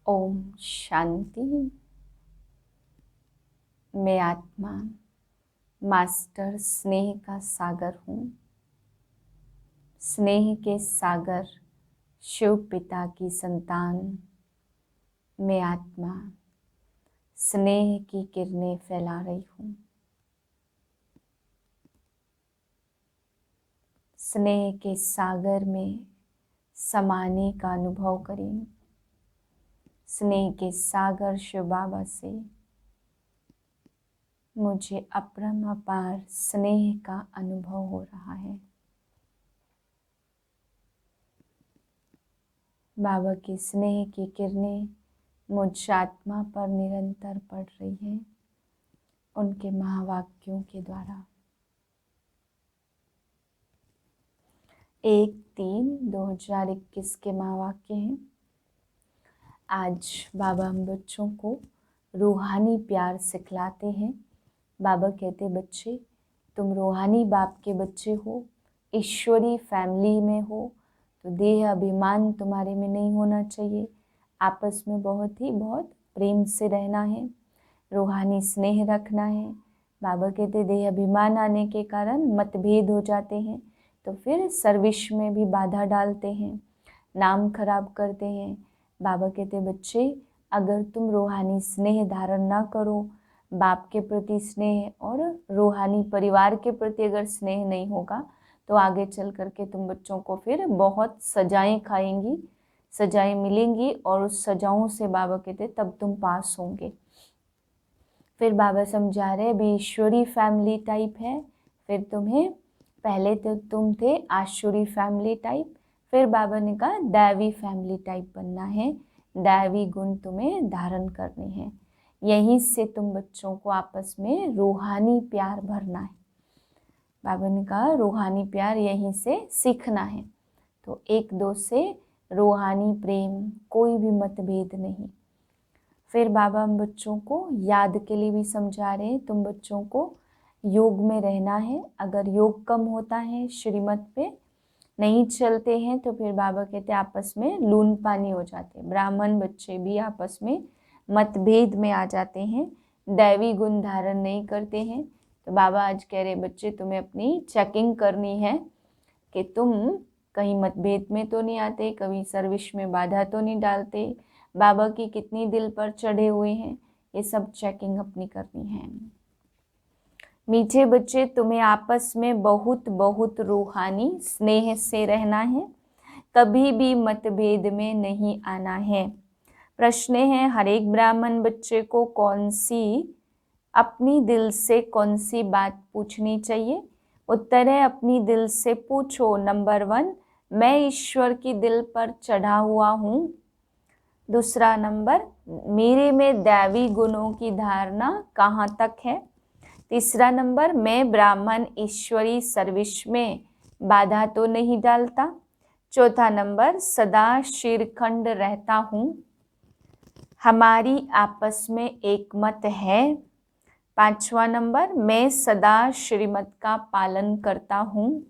ओम शांति। मैं आत्मा मास्टर स्नेह का सागर हूँ। स्नेह के सागर शिव पिता की संतान मैं आत्मा स्नेह की किरणें फैला रही हूँ। स्नेह के सागर में समाने का अनुभव करें। स्नेह के सागर शिव बाबा से मुझे अपरम अपार स्नेह का अनुभव हो रहा है। बाबा की स्नेह की किरणें मुझ आत्मा पर निरंतर पड़ रही हैं, उनके महावाक्यों के द्वारा। 1/3/2021 के महावाक्य हैं। आज बाबा हम बच्चों को रूहानी प्यार सिखलाते हैं। बाबा कहते बच्चे, तुम रूहानी बाप के बच्चे हो, ईश्वरी फैमिली में हो, तो देह अभिमान तुम्हारे में नहीं होना चाहिए। आपस में बहुत प्रेम से रहना है, रूहानी स्नेह रखना है। बाबा कहते देह अभिमान आने के कारण मतभेद हो जाते हैं, तो फिर सर्विस में भी बाधा डालते हैं, नाम खराब करते हैं। बाबा कहते बच्चे, अगर तुम रूहानी स्नेह धारण ना करो, बाप के प्रति स्नेह और रूहानी परिवार के प्रति अगर स्नेह नहीं होगा, तो आगे चल करके तुम बच्चों को फिर बहुत सजाएं खाएंगी, सजाएं मिलेंगी, और उस सजाओं से बाबा कहते तब तुम पास होंगे। फिर बाबा समझा रहे भी ईश्वरी फैमिली टाइप है, फिर तुम्हें पहले तो तुम थे आशुरी फैमिली टाइप, फिर बाबा ने कहा दैवी फैमिली टाइप बनना है, दैवी गुण तुम्हें धारण करने हैं। यहीं से तुम बच्चों को आपस में रूहानी प्यार भरना है। बाबा ने कहा रूहानी प्यार यहीं से सीखना है। तो 1-2 से रूहानी प्रेम, कोई भी मतभेद नहीं। फिर बाबा हम बच्चों को याद के लिए भी समझा रहे हैं, तुम बच्चों को योग में रहना है। अगर योग कम होता है, श्रीमत पे नहीं चलते हैं, तो फिर बाबा कहते आपस में लून पानी हो जाते हैं। ब्राह्मण बच्चे भी आपस में मतभेद में आ जाते हैं, दैवी गुण धारण नहीं करते हैं। तो बाबा आज कह रहे बच्चे, तुम्हें अपनी चेकिंग करनी है कि तुम कहीं मतभेद में तो नहीं आते, कभी सर्विस में बाधा तो नहीं डालते, बाबा की कितनी दिल पर चढ़े हुए हैं, ये सब चेकिंग अपनी करनी है। मीठे बच्चे, तुम्हें आपस में बहुत रूहानी स्नेह से रहना है, कभी भी मतभेद में नहीं आना है। प्रश्न है, हर एक ब्राह्मण बच्चे को अपनी दिल से कौन सी बात पूछनी चाहिए? उत्तर है, अपनी दिल से पूछो। नंबर 1, मैं ईश्वर की दिल पर चढ़ा हुआ हूँ। दूसरा नंबर, मेरे में दैवी गुणों की धारणा कहाँ तक है। तीसरा नंबर, मैं ब्राह्मण ईश्वरी सर्विस में बाधा तो नहीं डालता। चौथा नंबर, सदा शिरखंड रहता हूँ। हमारी आपस में एक मत है। 5वां नंबर, मैं सदा श्रीमत का पालन करता हूँ।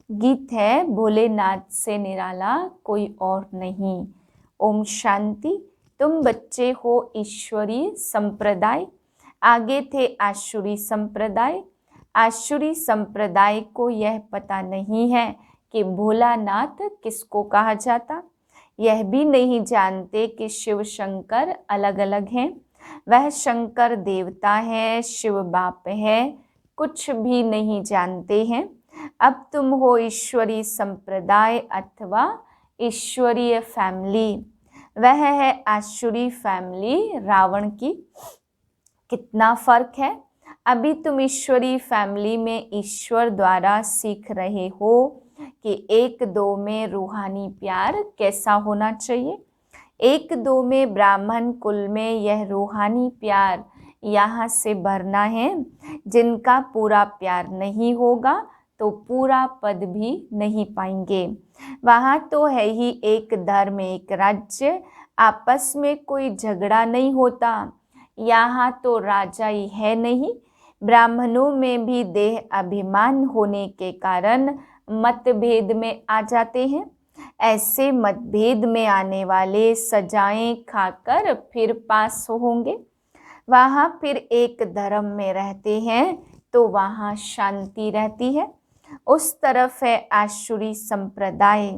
गीत है, भोलेनाथ से निराला कोई और नहीं। ओम शांति। तुम बच्चे हो ईश्वरी संप्रदाय, आगे थे आशुरी संप्रदाय। आशुरी संप्रदाय को यह पता नहीं है कि भोलानाथ किसको कहा जाता, यह भी नहीं जानते कि शिव शंकर अलग अलग हैं। वह शंकर देवता है, शिव बाप है, कुछ भी नहीं जानते हैं। अब तुम हो ईश्वरी संप्रदाय अथवा ईश्वरीय फैमिली, वह है आशुरी फैमिली रावण की। कितना फर्क है। अभी तुम ईश्वरी फैमिली में ईश्वर द्वारा सीख रहे हो कि 1-2 में रूहानी प्यार कैसा होना चाहिए। 1-2 में ब्राह्मण कुल में यह रूहानी प्यार यहाँ से भरना है। जिनका पूरा प्यार नहीं होगा तो पूरा पद भी नहीं पाएंगे। वहाँ तो है ही एक धर्म, एक राज्य, आपस में कोई झगड़ा नहीं होता। यहाँ तो राजा ही है नहीं। ब्राह्मणों में भी देह अभिमान होने के कारण मतभेद में आ जाते हैं। ऐसे मतभेद में आने वाले सजाएं खाकर फिर पास होंगे। वहाँ फिर एक धर्म में रहते हैं तो वहाँ शांति रहती है। उस तरफ है आसुरी संप्रदाय।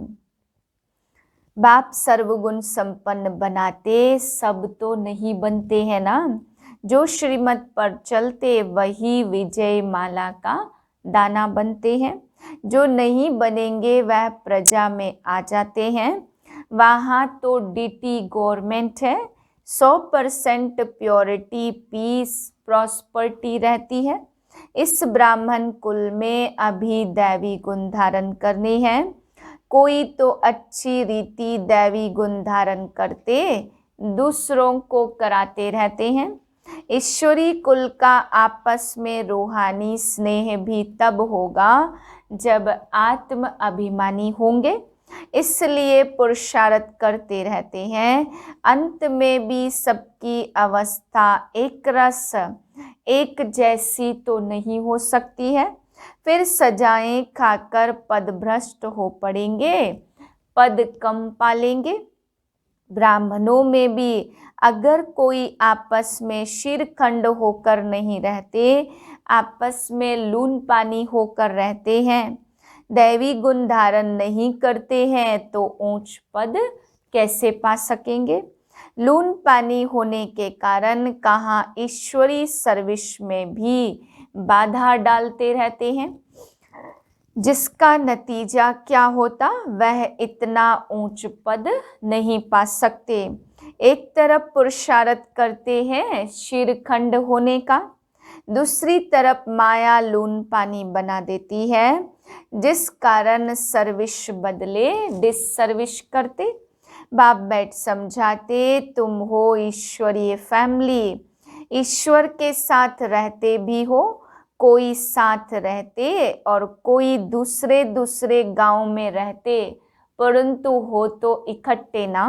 बाप सर्वगुण संपन्न बनाते, सब तो नहीं बनते हैं ना। जो श्रीमत पर चलते वही विजय माला का दाना बनते हैं। जो नहीं बनेंगे वह प्रजा में आ जाते हैं। वहाँ तो डीटी गवर्नमेंट है। 100% प्योरिटी, पीस, प्रॉस्पर्टी रहती है। इस ब्राह्मण कुल में अभी दैवी गुण धारण करने हैं। कोई तो अच्छी रीति दैवी गुण धारण करते दूसरों को कराते रहते हैं। ईश्वरी कुल का आपस में रूहानी स्नेह भी तब होगा जब आत्म अभिमानी होंगे। इसलिए पुरुषार्थ करते रहते हैं। अंत में भी सबकी अवस्था एक रस, एक जैसी तो नहीं हो सकती है। फिर सजाएं खाकर पद भ्रष्ट हो पड़ेंगे, पद कम पालेंगे। ब्राह्मणों में भी अगर कोई आपस में शिरखंड होकर नहीं रहते, आपस में लून पानी होकर रहते हैं, दैवी गुण धारण नहीं करते हैं, तो ऊंच पद कैसे पा सकेंगे। लून पानी होने के कारण कहाँ ईश्वरी सर्विस में भी बाधा डालते रहते हैं, जिसका नतीजा क्या होता, वह इतना ऊंच पद नहीं पा सकते। एक तरफ पुरुषार्थ करते हैं शिरखंड होने का, दूसरी तरफ माया लून पानी बना देती है, जिस कारण सर्विस बदले डिसर्विस करते। बाप बैठ समझाते, तुम हो ईश्वरीय फैमिली, ईश्वर के साथ रहते भी हो, कोई साथ रहते और कोई दूसरे दूसरे गांव में रहते, परंतु हो तो इकट्ठे ना।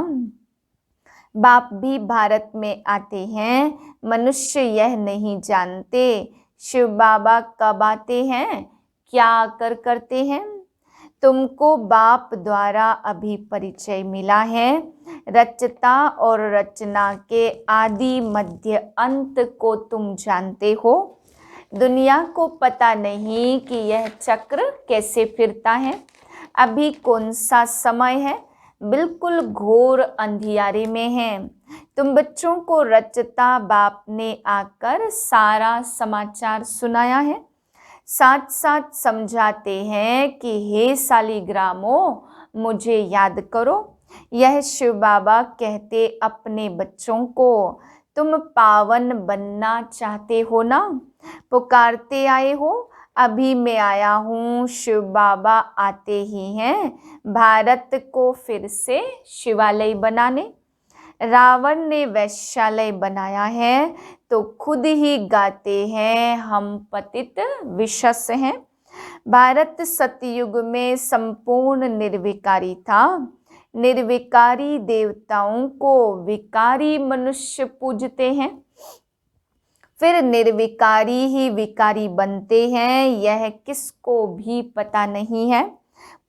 बाप भी भारत में आते हैं, मनुष्य यह नहीं जानते शिव बाबा कब आते हैं, क्या आकर करते हैं। तुमको बाप द्वारा अभी परिचय मिला है। रचता और रचना के आदि मध्य अंत को तुम जानते हो। दुनिया को पता नहीं कि यह चक्र कैसे फिरता है। अभी कौन सा समय है, बिल्कुल घोर अंधियारे में है। तुम बच्चों को रचता बाप ने आकर सारा समाचार सुनाया है। साथ साथ समझाते हैं कि हे सालिग्रामों, मुझे याद करो। यह शिव बाबा कहते अपने बच्चों को, तुम पावन बनना चाहते हो ना, पुकारते आए हो। अभी मैं आया हूँ, शिव बाबा आते ही हैं भारत को फिर से शिवालय बनाने। रावण ने वैश्यालय बनाया है तो खुद ही गाते हैं हम पतित विशस हैं। भारत सतयुग में संपूर्ण निर्विकारी था। निर्विकारी देवताओं को विकारी मनुष्य पूजते हैं, फिर निर्विकारी ही विकारी बनते हैं, यह किसको भी पता नहीं है।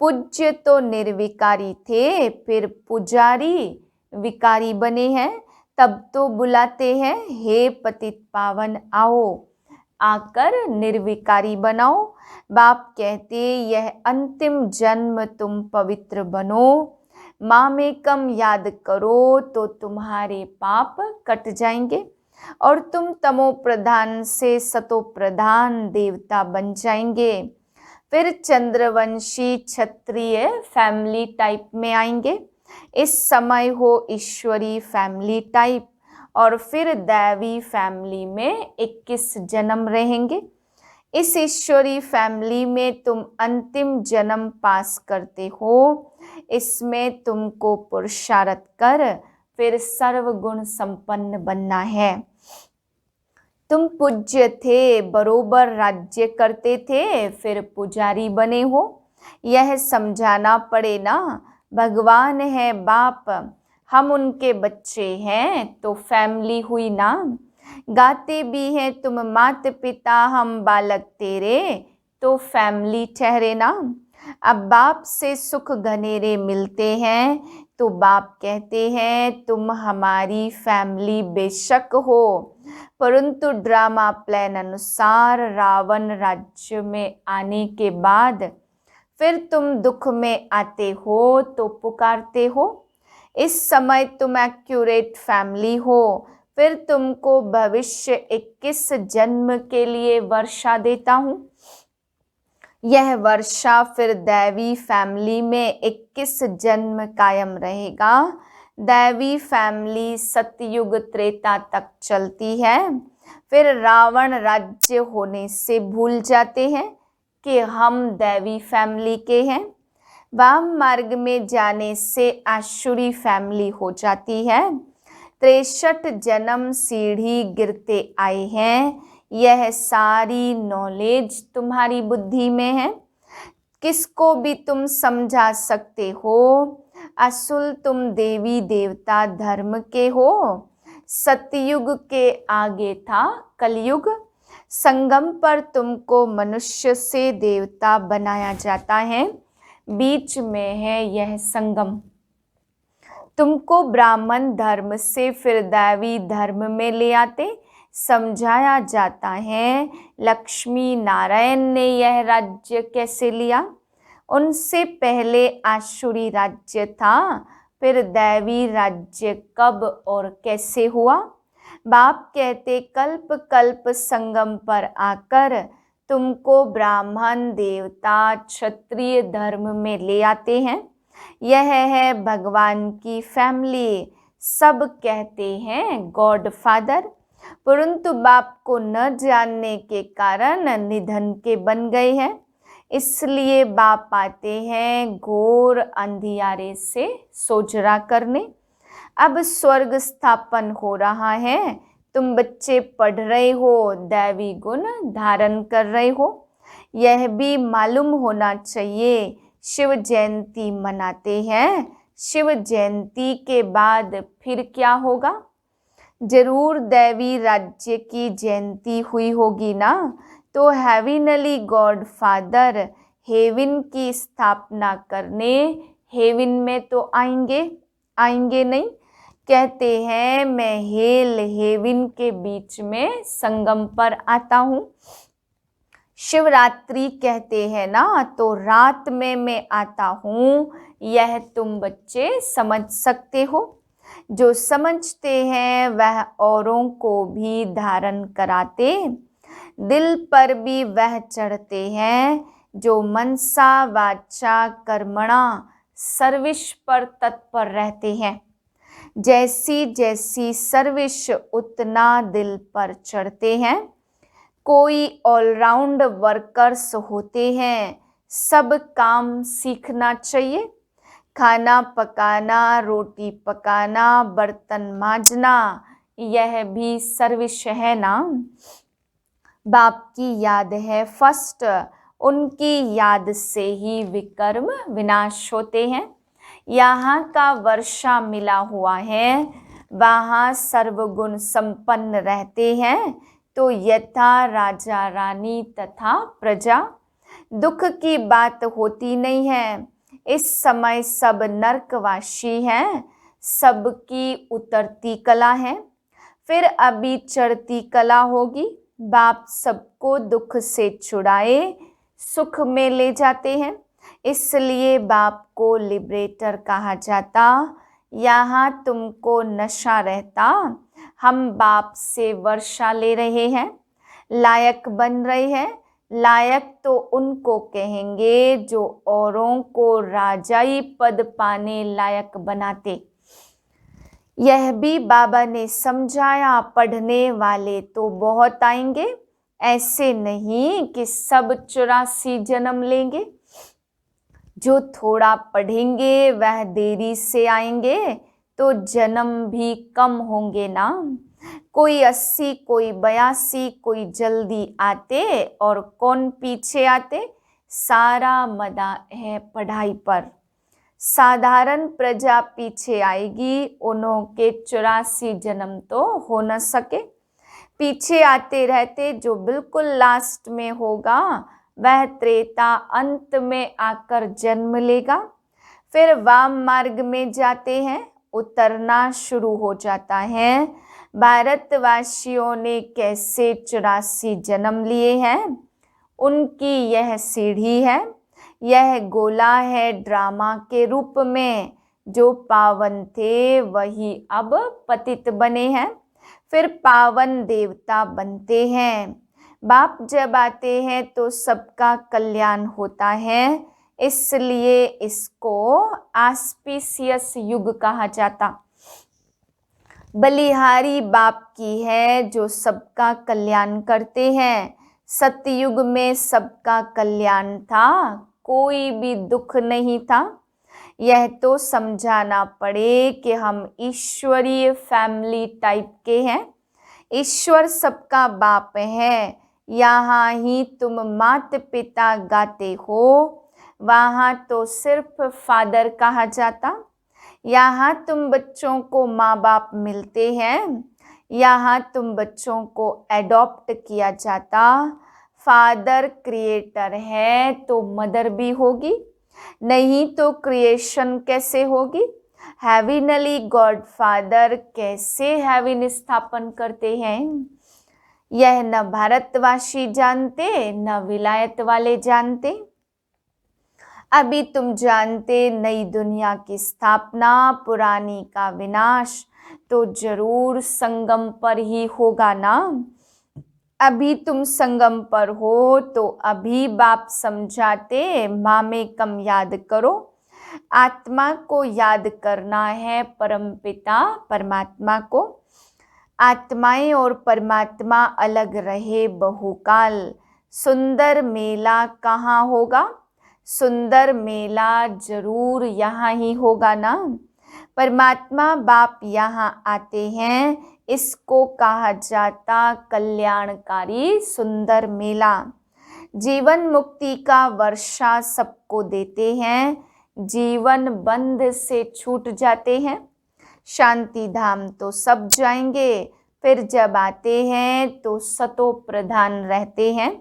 पूज्य तो निर्विकारी थे, फिर पुजारी विकारी बने हैं, तब तो बुलाते हैं हे पतित पावन आओ, आकर निर्विकारी बनाओ। बाप कहते यह अंतिम जन्म तुम पवित्र बनो, मामेकम याद करो तो तुम्हारे पाप कट जाएंगे और तुम तमो प्रधान से सतो प्रधान देवता बन जाएंगे। फिर चंद्रवंशी क्षत्रिय फैमिली टाइप में आएंगे। इस समय हो ईश्वरी फैमिली टाइप और फिर दैवी फैमिली में 21 जन्म रहेंगे। इस ईश्वरी फैमिली में तुम अंतिम जन्म पास करते हो। इसमें तुमको पुरुषार्थ कर फिर सर्वगुण संपन्न बनना है। तुम पूज्य थे, बरोबर राज्य करते थे, फिर पुजारी बने हो। यह समझाना पड़े ना, भगवान है बाप, हम उनके बच्चे हैं तो फैमिली हुई ना। गाते भी हैं तुम मात पिता हम बालक तेरे, तो फैमिली ठहरे ना। अब बाप से सुख घनेरे मिलते हैं तो बाप कहते हैं तुम हमारी फैमिली बेशक हो, परंतु ड्रामा प्लान अनुसार रावण राज्य में आने के बाद फिर तुम दुख में आते हो तो पुकारते हो। इस समय तुम एक्यूरेट फैमिली हो, फिर तुमको भविष्य 21 जन्म के लिए वर्षा देता हूँ। यह वर्षा फिर दैवी फैमिली में 21 जन्म कायम रहेगा। दैवी फैमिली सतयुग त्रेता तक चलती है, फिर रावण राज्य होने से भूल जाते हैं कि हम दैवी फैमिली के हैं। वाम मार्ग में जाने से आसुरी फैमिली हो जाती है। 63 जन्म सीढ़ी गिरते आए हैं। यह सारी नॉलेज तुम्हारी बुद्धि में है। किसको भी तुम समझा सकते हो। असुल तुम देवी देवता धर्म के हो। सतयुग के आगे था कलयुग। संगम पर तुमको मनुष्य से देवता बनाया जाता है। बीच में है यह संगम। तुमको ब्राह्मण धर्म से फिर दैवी धर्म में ले आते समझाया जाता है। लक्ष्मी नारायण ने यह राज्य कैसे लिया। उनसे पहले आसुरी राज्य था, फिर दैवी राज्य कब और कैसे हुआ। बाप कहते कल्प कल्प संगम पर आकर तुमको ब्राह्मण देवता क्षत्रिय धर्म में ले आते हैं। यह है भगवान की फैमिली। सब कहते हैं गॉड फादर, परंतु बाप को न जानने के कारण निधन के बन गए हैं। इसलिए बाप आते हैं घोर अंधियारे से सोजरा करने। अब स्वर्ग स्थापन हो रहा है। तुम बच्चे पढ़ रहे हो, दैवी गुण धारण कर रहे हो। यह भी मालूम होना चाहिए शिव जयंती मनाते हैं। शिव जयंती के बाद फिर क्या होगा। जरूर दैवी राज्य की जयंती हुई होगी ना, तो हेविनली गॉड फादर हेवन की स्थापना करने हेवन में तो आएंगे नहीं। कहते हैं मैं हेल हेवन के बीच में संगम पर आता हूँ। शिवरात्रि कहते हैं ना, तो रात में मैं आता हूँ। यह तुम बच्चे समझ सकते हो। जो समझते हैं वह औरों को भी धारण कराते, दिल पर भी वह चढ़ते हैं। जो मनसा वाचा कर्मणा सर्विस पर तत्पर रहते हैं। जैसी जैसी सर्विस उतना दिल पर चढ़ते हैं। कोई ऑलराउंड वर्कर्स होते हैं। सब काम सीखना चाहिए। खाना पकाना, रोटी पकाना, बर्तन मांजना, यह भी सर्विस है ना। बाप की याद है फर्स्ट, उनकी याद से ही विकर्म विनाश होते हैं। यहाँ का वर्षा मिला हुआ है, वहाँ सर्वगुण संपन्न रहते हैं। तो यथा राजा रानी तथा प्रजा, दुख की बात होती नहीं है। इस समय सब नरकवासी हैं। सबकी उतरती कला है, फिर अभी चढ़ती कला होगी। बाप सबको दुख से छुड़ाए सुख में ले जाते हैं। इसलिए बाप को लिबरेटर कहा जाता। यहाँ तुमको नशा रहता। हम बाप से वर्षा ले रहे हैं, लायक बन रहे हैं। लायक तो उनको कहेंगे जो औरों को राजाई पद पाने लायक बनाते। यह भी बाबा ने समझाया। पढ़ने वाले तो बहुत आएंगे, ऐसे नहीं कि सब 84 जन्म लेंगे। जो थोड़ा पढ़ेंगे वह देरी से आएंगे, तो जन्म भी कम होंगे ना। कोई 80, कोई 82, कोई जल्दी आते और कौन पीछे आते। सारा मदा है पढ़ाई पर। साधारण प्रजा पीछे आएगी, उन्हों के 84 जन्म तो हो न सके। पीछे आते रहते, जो बिल्कुल लास्ट में होगा वह त्रेता अंत में आकर जन्म लेगा। फिर वाम मार्ग में जाते हैं, उतरना शुरू हो जाता है। भारतवासियों ने कैसे 84 जन्म लिए हैं, उनकी यह सीढ़ी है। यह गोला है ड्रामा के रूप में। जो पावन थे वही अब पतित बने हैं, फिर पावन देवता बनते हैं। बाप जब आते हैं तो सबका कल्याण होता है, इसलिए इसको ऑस्पिशियस युग कहा जाता। बलिहारी बाप की है जो सबका कल्याण करते हैं। सतयुग में सबका कल्याण था, कोई भी दुख नहीं था। यह तो समझाना पड़े कि हम ईश्वरीय फैमिली टाइप के हैं। ईश्वर सबका बाप है। यहाँ ही तुम माता पिता गाते हो, वहाँ तो सिर्फ फादर कहा जाता। यहाँ तुम बच्चों को माँ बाप मिलते हैं, यहाँ तुम बच्चों को एडॉप्ट किया जाता। फादर क्रिएटर है तो मदर भी होगी, नहीं तो क्रिएशन कैसे होगी। हेविनली गॉड फादर कैसे हेविन स्थापन करते हैं, यह न भारतवासी जानते न विलायत वाले जानते। अभी तुम जानते नई दुनिया की स्थापना, पुरानी का विनाश, तो जरूर संगम पर ही होगा ना। अभी तुम संगम पर हो तो अभी बाप समझाते, माँ में कम याद करो। आत्मा को याद करना है, परमपिता परमात्मा को। आत्माएं और परमात्मा अलग रहे बहुकाल। सुंदर मेला कहाँ होगा, सुंदर मेला जरूर यहाँ ही होगा ना। परमात्मा बाप यहाँ आते हैं, इसको कहा जाता कल्याणकारी सुंदर मेला। जीवन मुक्ति का वर्षा सबको देते हैं, जीवन बंध से छूट जाते हैं। शांति धाम तो सब जाएंगे, फिर जब आते हैं तो सतो प्रधान रहते हैं।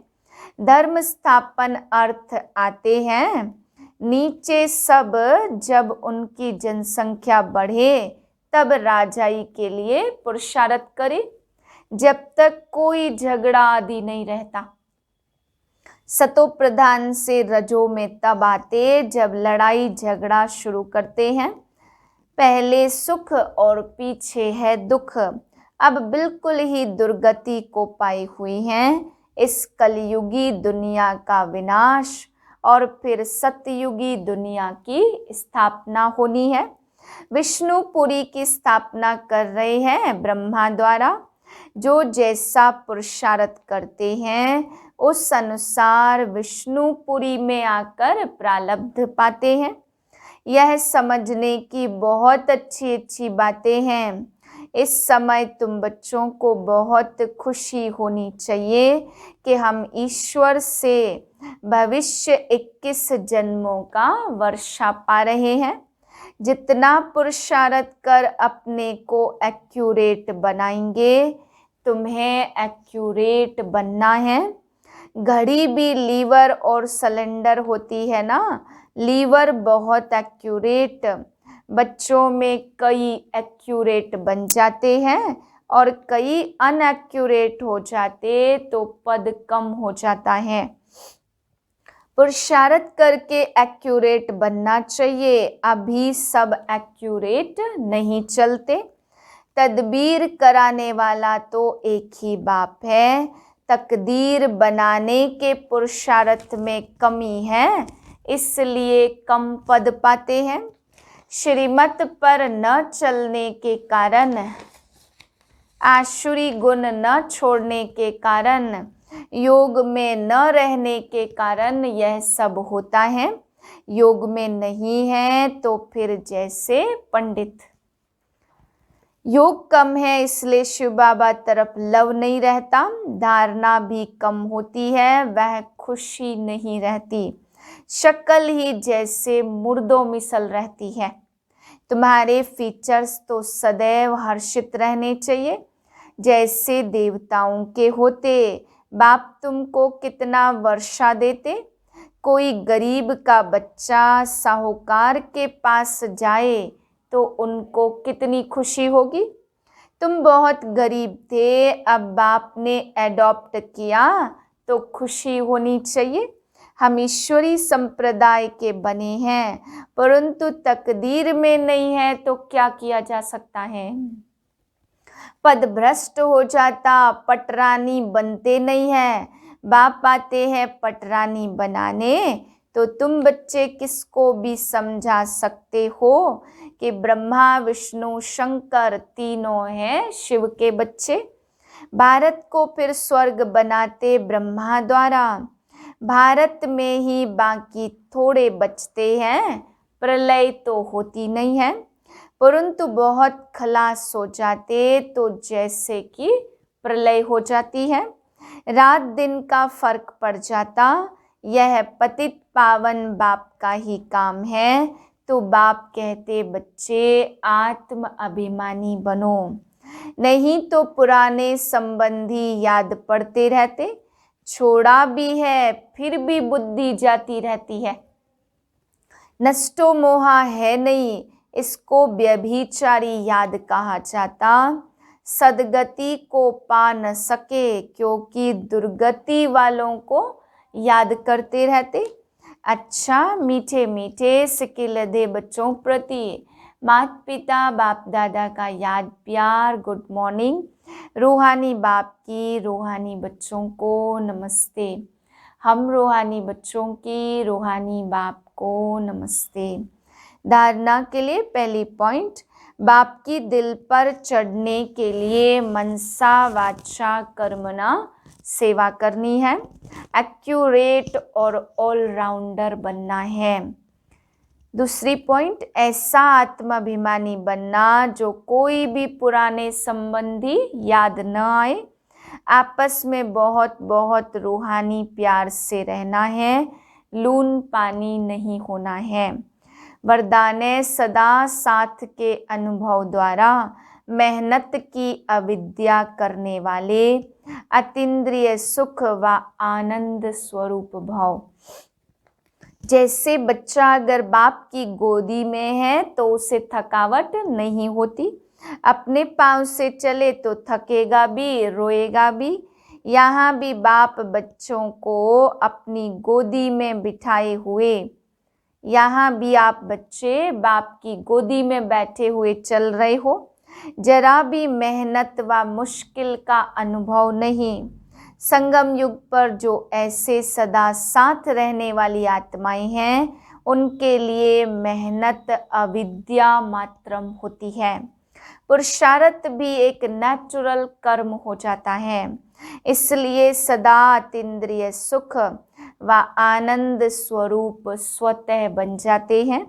धर्म स्थापन अर्थ आते हैं नीचे सब, जब उनकी जनसंख्या बढ़े तब राजाई के लिए पुरुषार्थ करे, जब तक कोई झगड़ा आदि नहीं रहता। सतो प्रधान से रजो में तब आते जब लड़ाई झगड़ा शुरू करते हैं। पहले सुख और पीछे है दुख, अब बिल्कुल ही दुर्गति को पाई हुई हैं। इस कलयुगी दुनिया का विनाश और फिर सतयुगी दुनिया की स्थापना होनी है। विष्णुपुरी की स्थापना कर रहे हैं ब्रह्मा द्वारा। जो जैसा पुरुषार्थ करते हैं उस अनुसार विष्णुपुरी में आकर प्रारब्ध पाते हैं। यह समझने की बहुत अच्छी अच्छी बातें हैं। इस समय तुम बच्चों को बहुत खुशी होनी चाहिए कि हम ईश्वर से भविष्य 21 जन्मों का वर्षा पा रहे हैं। जितना पुरुषार्थ कर अपने को एक्यूरेट बनाएंगे, तुम्हें एक्यूरेट बनना है। घड़ी भी लीवर और सिलेंडर होती है ना। लीवर बहुत एक्यूरेट, बच्चों में कई एक्यूरेट बन जाते हैं और कई अनएक्यूरेट हो जाते तो पद कम हो जाता है। पुरुषार्थ करके एक्यूरेट बनना चाहिए। अभी सब एक्यूरेट नहीं चलते। तदबीर कराने वाला तो एक ही बाप है। तकदीर बनाने के पुरुषार्थ में कमी है, इसलिए कम पद पाते हैं। श्रीमत पर न चलने के कारण, आसुरी गुण न छोड़ने के कारण, योग में न रहने के कारण यह सब होता है। योग में नहीं है तो फिर जैसे पंडित, योग कम है इसलिए शिव बाबा तरफ लव नहीं रहता, धारणा भी कम होती है, वह खुशी नहीं रहती, शक्ल ही जैसे मुर्दों मिसल रहती है। तुम्हारे फीचर्स तो सदैव हर्षित रहने चाहिए, जैसे देवताओं के होते। बाप तुमको कितना वर्षा देते। कोई गरीब का बच्चा साहूकार के पास जाए तो उनको कितनी खुशी होगी। तुम बहुत गरीब थे, अब बाप ने एडॉप्ट किया तो खुशी होनी चाहिए। हम ईश्वरी संप्रदाय के बने हैं, परंतु तकदीर में नहीं है तो क्या किया जा सकता है। पद भ्रष्ट हो जाता, पटरानी बनते नहीं है। बाप आते हैं पटरानी बनाने, तो तुम बच्चे किसको भी समझा सकते हो कि ब्रह्मा विष्णु शंकर तीनों हैं शिव के बच्चे। भारत को फिर स्वर्ग बनाते ब्रह्मा द्वारा। भारत में ही बाकी थोड़े बचते हैं, प्रलय तो होती नहीं है, परंतु बहुत खलास हो जाते तो जैसे कि प्रलय हो जाती है। रात दिन का फर्क पड़ जाता। यह पतित पावन बाप का ही काम है। तो बाप कहते बच्चे आत्म अभिमानी बनो, नहीं तो पुराने संबंधी याद पड़ते रहते। छोड़ा भी है फिर भी बुद्धि जाती रहती है। नष्टो मोहा है नहीं, इसको व्यभिचारी याद कहा जाता। सदगति को पा न सके, क्योंकि दुर्गति वालों को याद करते रहते। अच्छा मीठे मीठे सिकिलधे बच्चों प्रति माता पिता बाप दादा का याद प्यार गुड मॉर्निंग। रूहानी बाप की रूहानी बच्चों को नमस्ते। हम रूहानी बच्चों की रूहानी बाप को नमस्ते। धारणा के लिए पहली पॉइंट, बाप की दिल पर चढ़ने के लिए मनसा वाचा कर्मणा सेवा करनी है। एक्यूरेट और ऑलराउंडर बनना है। दूसरी पॉइंट, ऐसा आत्माभिमानी बनना जो कोई भी पुराने संबंधी याद न आए। आपस में बहुत बहुत रूहानी प्यार से रहना है, लून पानी नहीं होना है। वरदान सदा साथ के अनुभव द्वारा मेहनत की अविद्या करने वाले अतीन्द्रिय सुख व आनंद स्वरूप भाव। जैसे बच्चा अगर बाप की गोदी में है तो उसे थकावट नहीं होती। अपने पाँव से चले तो थकेगा भी, रोएगा भी। यहाँ भी बाप बच्चों को अपनी गोदी में बिठाए हुए, यहाँ भी आप बच्चे बाप की गोदी में बैठे हुए चल रहे हो। जरा भी मेहनत व मुश्किल का अनुभव नहीं। संगम युग पर जो ऐसे सदा साथ रहने वाली आत्माएं हैं, उनके लिए मेहनत अविद्या मात्रम होती है। पुरुषार्थ भी एक नेचुरल कर्म हो जाता है। इसलिए सदा अतीन्द्रिय सुख व आनंद स्वरूप स्वतः बन जाते हैं।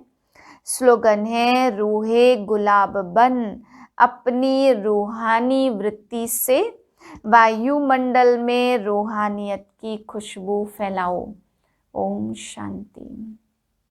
स्लोगन है, रूहे गुलाब बन अपनी रूहानी वृत्ति से वायुमंडल में रूहानियत की खुशबू फैलाओ। ओम शांति।